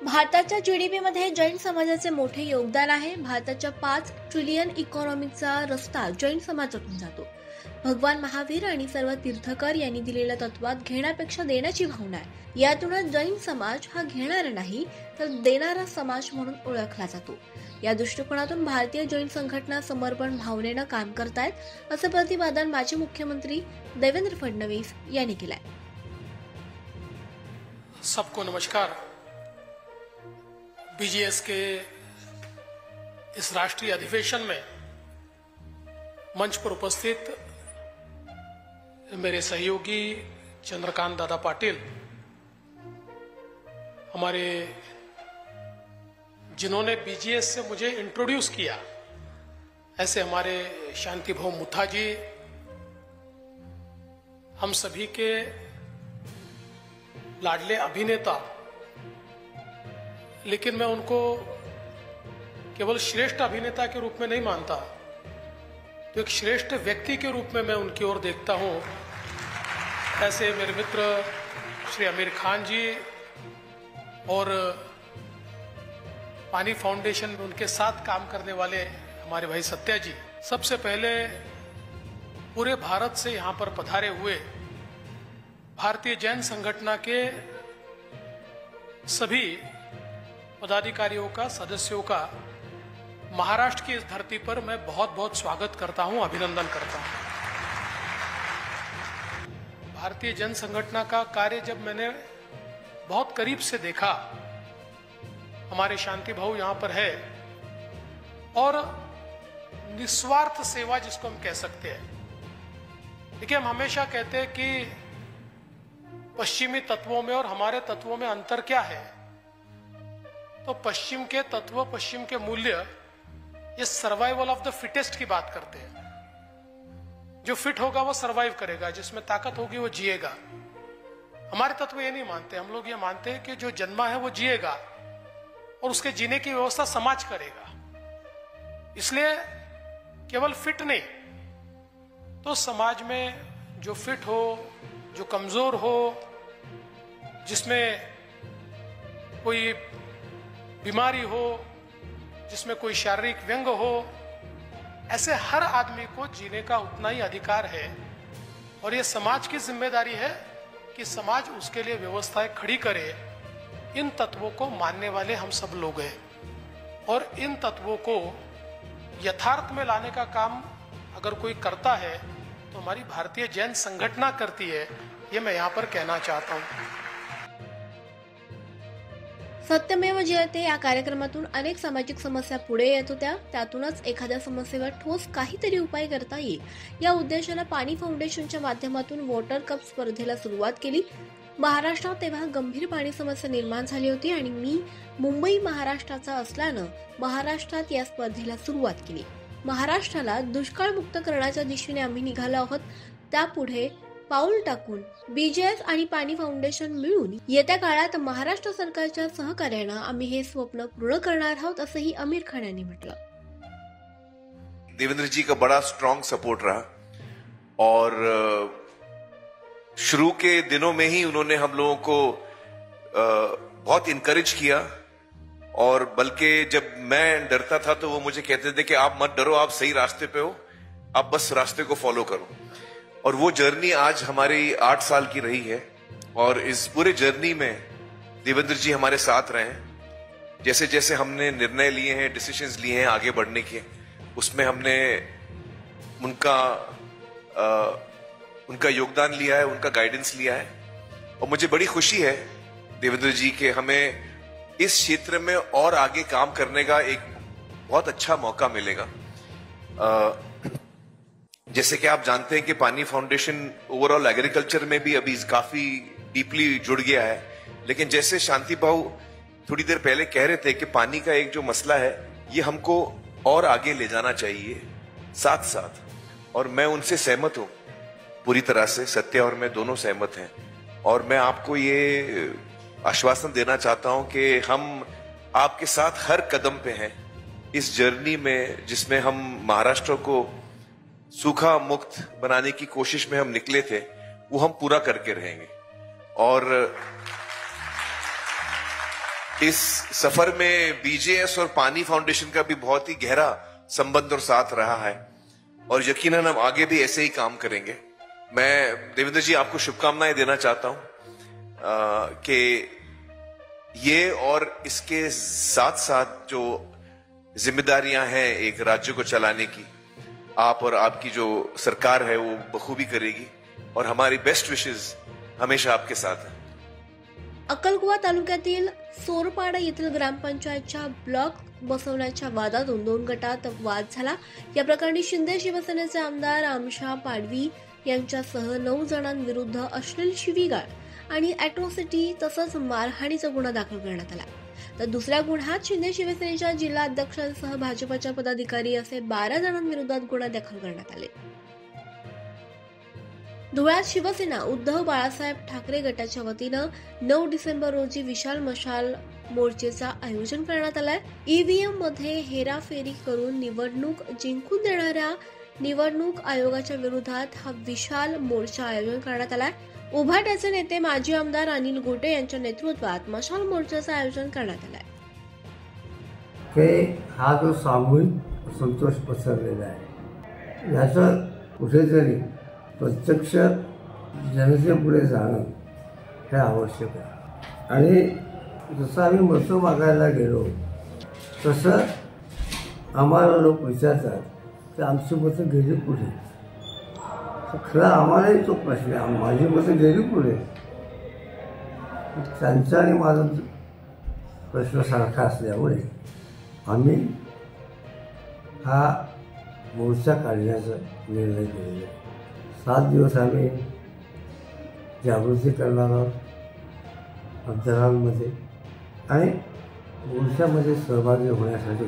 भारताच्या जीडीपी मध्ये जैन समाजाचे मोठे योगदान आहे. भारताच्या 5 ट्रिलियन इकॉनॉमीचा रस्ता जैन समाजातून जातो. भगवान महावीर आणि सर्व तीर्थकर यांनी दिलेल्या तत्वात घेण्यापेक्षा देण्याची भावना आहे. यातूनच जैन समाज हा घेणारा नाही तर देणारा समाज म्हणून ओळखला जातो. या दृष्टिकोनातून भारतीय जैन संघटना समर्पण भावनेनं काम करतायत, असं प्रतिपादन माजी मुख्यमंत्री देवेंद्र फडणवीस यांनी केलंय. सबको नमस्कार. बीजीएस के इस राष्ट्रीय अधिवेशन में मंच पर उपस्थित मेरे सहयोगी चंद्रकांत दादा पाटिल, हमारे जिन्होंने बीजीएस से मुझे इंट्रोड्यूस किया, ऐसे हमारे शांति भाऊ मुथा जी, हम सभी के लाडले अभिनेता, लेकिन मैं उनको केवल श्रेष्ठ अभिनेता के रूप में नहीं मानता, तो एक श्रेष्ठ व्यक्ति के रूप में मैं उनकी ओर देखता हूं. ऐसे मेरे मित्र श्री आमिर खान जी और पानी फाउंडेशन में उनके साथ काम करने वाले हमारे भाई सत्या जी, सबसे पहले पूरे भारत से यहां पर पधारे हुए भारतीय जैन संगठन के सभी पदाधिकारियों का, सदस्यों का महाराष्ट्र की इस धरती पर मैं बहुत बहुत स्वागत करता हूं, अभिनंदन करता हूं. भारतीय जन संगठन का कार्य जब मैंने बहुत करीब से देखा, हमारे शांति भाऊ यहां पर है, और निस्वार्थ सेवा जिसको हम कह सकते हैं. देखिए, हम हमेशा कहते हैं कि पश्चिमी तत्वों में और हमारे तत्वों में अंतर क्या है. तो पश्चिम के तत्व, पश्चिम के मूल्य, ये सर्वाइवल ऑफ द फिटेस्ट की बात करते हैं. जो फिट होगा वो सर्वाइव करेगा, जिसमें ताकत होगी वो जिएगा. हमारे तत्व ये नहीं मानते. हम लोग ये मानते हैं कि जो जन्मा है वो जिएगा और उसके जीने की व्यवस्था समाज करेगा. इसलिए केवल फिट नहीं, तो समाज में जो फिट हो, जो कमजोर हो, जिसमें कोई बीमारी हो, जिसमें कोई शारीरिक व्यंग हो, ऐसे हर आदमी को जीने का उतना ही अधिकार है. और ये समाज की जिम्मेदारी है कि समाज उसके लिए व्यवस्थाएं खड़ी करे. इन तत्वों को मानने वाले हम सब लोग हैं, और इन तत्वों को यथार्थ में लाने का काम अगर कोई करता है तो हमारी भारतीय जैन संगठना करती है. ये मैं यहाँ पर कहना चाहता हूँ. सत्यमेव जयते या कार्यक्रमातून अनेक सामाजिक समस्या पुढे येत होत्या. त्यातूनच एखाद्या समस्येवर ठोस काहीतरी उपाय करता येईल या उद्देशाने पाणी फाउंडेशनच्या माध्यमातून वॉटर कप स्पर्धेला सुरुवात केली. महाराष्ट्रात तेव्हा गंभीर पाणी समस्या निर्माण झाली होती आणि मी मुंबई महाराष्ट्राचा असल्यानं महाराष्ट्रात या स्पर्धेला सुरुवात केली. महाराष्ट्राला दुष्काळमुक्त करण्याच्या दिशेने आम्ही निघालो आहोत. त्यापुढे पाऊल टाकून बीजीएस आणि पाणी फाउंडेशन मिळून येत्या काळात महाराष्ट्र सरकारच्या सहकार्यानं आम्ही हे स्वप्न पूर्ण करणार आहोत, असंही आमिर खान यांनी म्हटलं. देवेंद्र जी का बड़ा स्ट्रॉन्ग सपोर्ट रहा, और शुरू के दिनों में ही उन्होंने हम लोगों को बहुत इनकरेज किया. और बल्कि जब मैं डरता था तो वो मुझे कहते थे कि आप मत डरो, आप सही रास्ते पे हो, आप बस रास्ते को फॉलो करो. और वो जर्नी आज हमारी 8 साल की रही है, और इस पूरे जर्नी में देवेंद्र जी हमारे साथ रहे हैं. जैसे जैसे हमने निर्णय लिए हैं, डिसीजंस लिए हैं आगे बढ़ने के, उसमें हमने उनका योगदान लिया है, उनका गाइडेंस लिया है. और मुझे बड़ी खुशी है देवेंद्र जी के हमें इस क्षेत्र में और आगे काम करने का एक बहुत अच्छा मौका मिलेगा. जैसे कि आप जानते हैं कि पानी फाउंडेशन ओवरऑल एग्रीकल्चर में भी अभी काफी डीपली जुड़ गया है. लेकिन जैसे शांति भाऊ थोड़ी देर पहले कह रहे थे कि पानी का एक जो मसला है, ये हमको और आगे ले जाना चाहिए साथ साथ. और मैं उनसे सहमत हूं पूरी तरह से. सत्या और मैं दोनों सहमत हैं. और मैं आपको ये आश्वासन देना चाहता हूं कि हम आपके साथ हर कदम पे हैं इस जर्नी में, जिसमें हम महाराष्ट्र को सूखा मुक्त बनाने की कोशिश में हम निकले थे, वो हम पूरा करके रहेंगे. और इस सफर में बीजेएस और पानी फाउंडेशन का भी बहुत ही गहरा संबंध और साथ रहा है और यकीनन हम आगे भी ऐसे ही काम करेंगे। मैं देवेंद्र जी आपको शुभकामनाएं देना चाहता हूं कि ये और इसके साथ साथ जो जिम्मेदारियां हैं एक राज्य को चलाने की, आप और आपकी जो सरकार है वो बखूबी करेगी और हमारी बेस्ट विशेस हमेशा आपके साथ है। अक्कलकुवा तालुक्यातील सोरपाडा येथील ग्रामपंचायतच्या ब्लॉक बसवण्याच्या वादातून 2 गटात वाद झाला। या प्रकरणी शिंदे शिवसेनेचे आमदार आमशा पाडवी यांच्यासह 9 जणांविरुद्ध अश्लील शिवीगाळ आणि अॅट्रॉसिटी तसंच मारहाणीचा गुन्हा दाखल करण्यात आला। तर दुसऱ्या गुन्ह्यात शिंदे शिवसेनेच्या जिल्हा अध्यक्षांसह भाजपच्या पदाधिकारी असे 12 जणांविरोधात गुन्हा दाखल करण्यात आले। धुळ्यात शिवसेना उद्धव बाळासाहेब ठाकरे गटाच्या वतीनं 9 डिसेंबर रोजी विशाल मशाल मोर्चेचं आयोजन करण्यात आलंय। ईव्हीएम मध्ये हेराफेरी करून निवडणूक जिंकून देणाऱ्या निवडणूक आयोगाच्या विरोधात हा विशाल मोर्चा आयोजन करण्यात आलाय। उभाट्याचे नेते माजी आमदार अनिल गोटे यांच्या नेतृत्वात मशाल मोर्चाचं आयोजन करण्यात आलंय। हा जो सामूहिक संतोष पसरलेला आहे याचा कुठेतरी प्रत्यक्ष जनतेपुढे जाणं हे आवश्यक आहे आणि जसं आम्ही मतं मागायला गेलो तसं आम्हाला लोक विचारतात की आमची मतं गेली कुठे। तर खरं आम्हालाही तो प्रश्न आहे, माझी मतं गेली कुठे। त्यांचा आणि माझा प्रश्न सारखा असल्यामुळे आम्ही हा मोर्चा काढण्याचा निर्णय केलेला आहे। 7 दिवस आम्ही जागृती करणार आहोत मतदारांमध्ये आणि मोर्चामध्ये सहभागी होण्यासाठी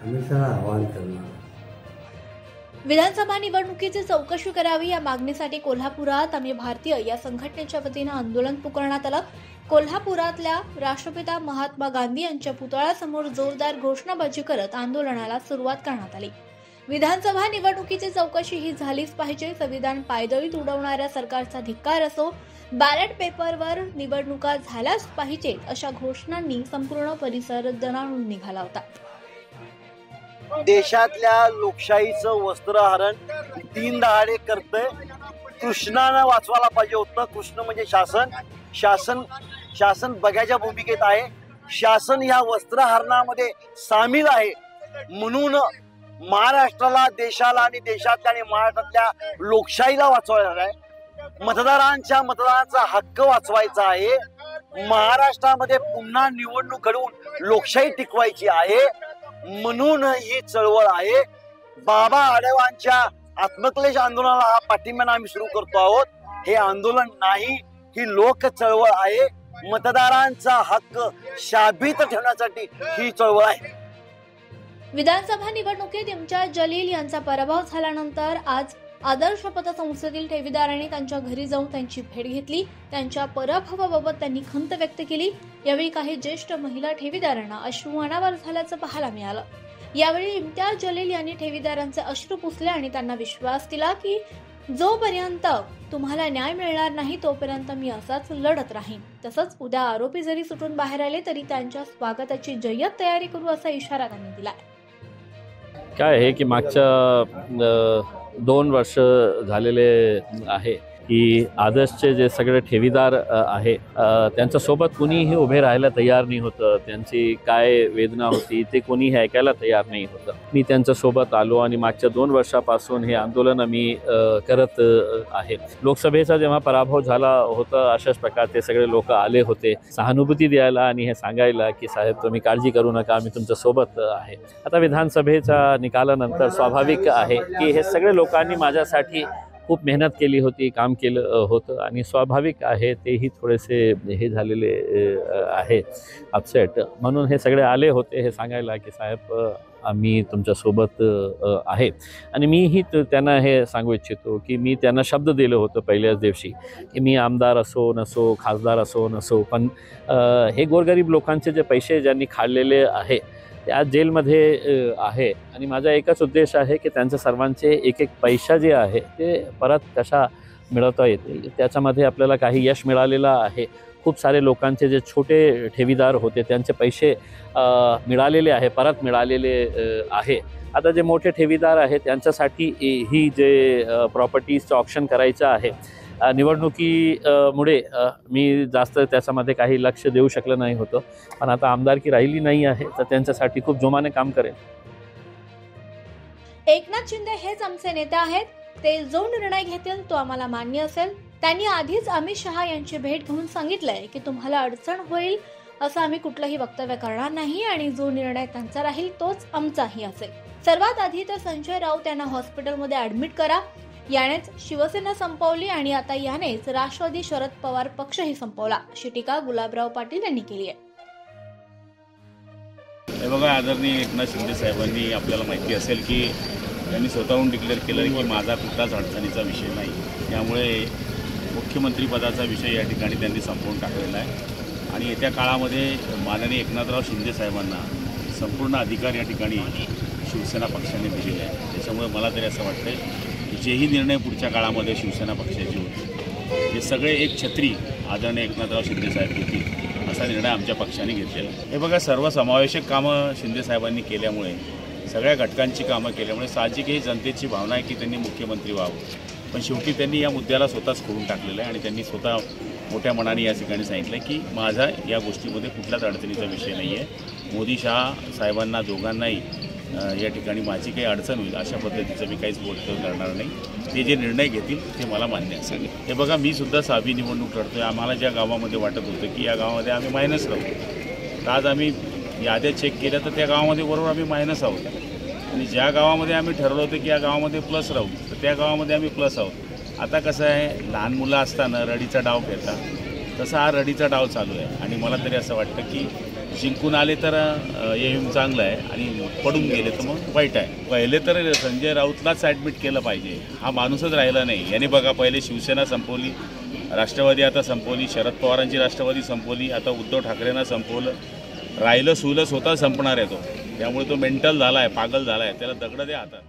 आम्ही त्यांना आवाहन करणार आहोत। विधानसभा निवडणुकीची चौकशी करावी या मागणीसाठी कोल्हापुरात आम्ही भारतीय या संघटनेच्या वतीनं आंदोलन पुकारण्यात आलं। कोल्हापुरातल्या राष्ट्रपिता महात्मा गांधी यांच्या पुतळ्यासमोर जोरदार घोषणाबाजी करत आंदोलनाला सुरुवात करण्यात आली। विधानसभा निवडणुकीची चौकशी ही झालीच पाहिजे, संविधान पायदळीत उडवणाऱ्या सरकारचा धिक्कार असो, बॅलेट पेपरवर निवडणुका झाल्याच पाहिजेत अशा घोषणांनी संपूर्ण परिसर दणाणून निघाला होता। देशातल्या लोकशाहीचं वस्त्रहरण दीनदहाडे करतंय। कृष्णानं वाचवायला पाहिजे होतं। कृष्ण म्हणजे शासन बघ्याच्या भूमिकेत आहे। शासन या वस्त्रहरणामध्ये सामील आहे म्हणून महाराष्ट्राला, देशाला आणि देशातल्या आणि महाराष्ट्रातल्या लोकशाहीला वाचवायला आहे। मतदारांचा हक्क वाचवायचा आहे। महाराष्ट्रामध्ये पुन्हा निवडणूक घडवून लोकशाही टिकवायची आहे म्हणून ही चळवळ आहे। बाबा आढेवांच्या आत्मक्लेश आंदोलनाला हा पाठिंबा आम्ही सुरू करतो आहोत। हे आंदोलन नाही, ही लोक चळवळ आहे। मतदारांचा हक्क शाबीत ठेवण्यासाठी ही चळवळ आहे। विधानसभा निवडणुकीत इम्तियाज जलील यांचा पराभव झाल्यानंतर आज आदर्श पतसंस्थेतील ठेवीदारांनी त्यांच्या घरी जाऊन त्यांची भेट घेतली। त्यांच्या पराभवाबाबत त्यांनी खंत व्यक्त केली। यावेळी काही ज्येष्ठ महिला ठेवीदारांना अश्रू अनावर झाल्याचं पाहायला मिळालं। यावेळी इम्तियाज जलील यांनी ठेवीदारांचे अश्रू पुसले आणि त्यांना विश्वास दिला की जोपर्यंत तुम्हाला न्याय मिळणार नाही तोपर्यंत मी असाच लढत राहीन। तसंच उद्या आरोपी जरी सुटून बाहेर आले तरी त्यांच्या स्वागताची जय्यत तयारी करू असा इशारा त्यांनी दिला। काय आहे की मागच्या 2 वर्ष झालेले आहे की आदर्शचे जे सगळे ठेवीदार आहे त्यांच्यासोबत कुणीही उभे राहायला तयार नाही होतं। त्यांची काय वेदना होती ते कोणीही ऐकायला तयार नाही होतं। मी त्यांच्यासोबत आलो आणि मागच्या 2 वर्षापासून हे आंदोलन मी करत आहे। लोकसभेचा जेव्हा पराभव झाला होता अशाच प्रकारचे सगळे लोक आले होते सहानुभूती द्यायला आणि हे सांगायला की साहेब तुम्ही काळजी करू नका, आम्ही तुमच्यासोबत आहे। आता विधानसभेच्या निकालानंतर स्वाभाविक आहे की हे सगळे लोकांनी माझ्यासाठी खूप मेहनत केली होती, काम केलं होतं आणि स्वाभाविक आहे तेही थोडेसे हे झालेले आहे अपसेट, म्हणून हे सगळे आले होते हे सांगायला की साहेब आम्ही तुमच्यासोबत आहे। आणि मीही त्यांना हे सांगू इच्छितो की मी त्यांना शब्द दिलं होतं पहिल्याच दिवशी की मी आमदार असो नसो, खासदार असो नसो, पण हे गोरगरीब लोकांचे जे पैसे ज्यांनी खाल्लेले आहे ते आज जेलमध्ये आहे आणि माझा एकच उद्देश आहे की त्यांच्या सर्वांचे एक पैसा जे आहे ते परत कशा मिळवता येतील त्याच्यामध्ये आपल्याला काही यश मिळालेलं आहे। खूप सारे लोकांचे जे छोटे ठेवीदार होते त्यांचे पैसे मिळालेले आहे, परत मिळालेले आहे. आता जे मोठे ठेवीदार आहेत त्यांच्यासाठी ही जे प्रॉपर्टीजचं ऑप्शन करायचं आहे, निवडणुकीमुळे मी जास्त त्याच्यामध्ये काही लक्ष देऊ शकलो नाही होतो, पण आता आमदारकी राहिली नाही आहे तर त्यांच्यासाठी खूप जोमाने काम करेन. एकनाथ शिंदे हेच आमचे नेते आहेत. ते जो निर्णय घेतील तो आम्हाला मान्य असेल. त्यांनी आधीच अमित शहा यांची भेट घेऊन सांगितलंय की तुम्हाला अडचण होईल असं आम्ही कुठलंही वक्तव्य करणार नाही आणि जो निर्णय त्यांचा राहील तोच आमचाही असेल. सर्वात आधी तर संजय राऊत यांना हॉस्पिटलमध्ये ऍडमिट करा. यानेच शिवसेना संपवली आणि आता यानेच राष्ट्रवादी शरद पवार पक्षही संपवला, अशी टीका गुलाबराव पाटील यांनी केली आहे. हे बघा, आदरणीय एकनाथ शिंदे साहेबांनी, आपल्याला माहिती असेल की त्यांनी स्वतःहून डिक्लेअर केलं की माझा कुठलाच अडचणीचा विषय नाही. त्यामुळे मुख्यमंत्रीपदाचा विषय या ठिकाणी त्यांनी संपवून टाकलेला आहे आणि येत्या काळामध्ये माननीय एकनाथराव शिंदे साहेबांना संपूर्ण अधिकार या ठिकाणी शिवसेना पक्षाने दिलेले आहे. त्याच्यामुळे मला तरी असं वाटतं की जेही निर्णय पुढच्या काळामध्ये शिवसेना पक्षाचे होते ते सगळे एक छत्री आदरणीय एकनाथराव शिंदे साहेब घेतील असा निर्णय आमच्या पक्षाने घेतलेला आहे. हे बघा, सर्वसमावेशक कामं शिंदे साहेबांनी केल्यामुळे, सगळ्या घटकांची कामं केल्यामुळे साहजिक ही जनतेची भावना आहे की त्यांनी मुख्यमंत्री व्हावं. पण शेवटी त्यांनी या मुद्द्याला स्वतःच खोडून टाकलेलं आहे आणि त्यांनी स्वतः मोठ्या मनाने या ठिकाणी सांगितलं की माझा या गोष्टीमध्ये कुठल्याच अडचणीचा विषय नाही आहे. मोदी शहा साहेबांना दोघांनाही या ठिकाणी माझी काही अडचण होईल अशा पद्धतीचं मी काहीच वक्तव्य करणार नाही. ते जे निर्णय घेतील ते मला मान्य असेल. हे बघा, मी सुद्धा 6वी निवडणूक लढतोय. आम्हाला ज्या गावामध्ये वाटत होतं की या गावामध्ये आम्ही मायनस राहू, तर आज आम्ही याद्या चेक केल्या तर त्या गावामध्ये बरोबर आम्ही मायनस आहोत आणि ज्या गावामध्ये आम्ही ठरवलं होतं की या गावामध्ये प्लस राहू तर त्या गावामध्ये आम्ही प्लस आहोत. आता कसं आहे, लहान मुलं असताना रडीचा डाव खेळतात, तसा हा रडीचा डाव चालू आहे आणि मला तरी असं वाटतं की जिंकून आले तर येऊन चांगलं आहे आणि पडून गेले तर मग वाईट आहे. पहिले तर संजय राऊतलाच ॲडमिट केलं पाहिजे, हा माणूसच राहिला नाही. याने बघा, पहिले शिवसेना संपवली, राष्ट्रवादी आता संपवली, शरद पवारांची राष्ट्रवादी संपवली, आता उद्धव ठाकरेंना संपवलं, राहिलं सुलं स्वतः संपणार आहे तो. त्यामुळे तो मेंटल झाला आहे, पागल झाला आहे, त्याला दगड द्या हातात.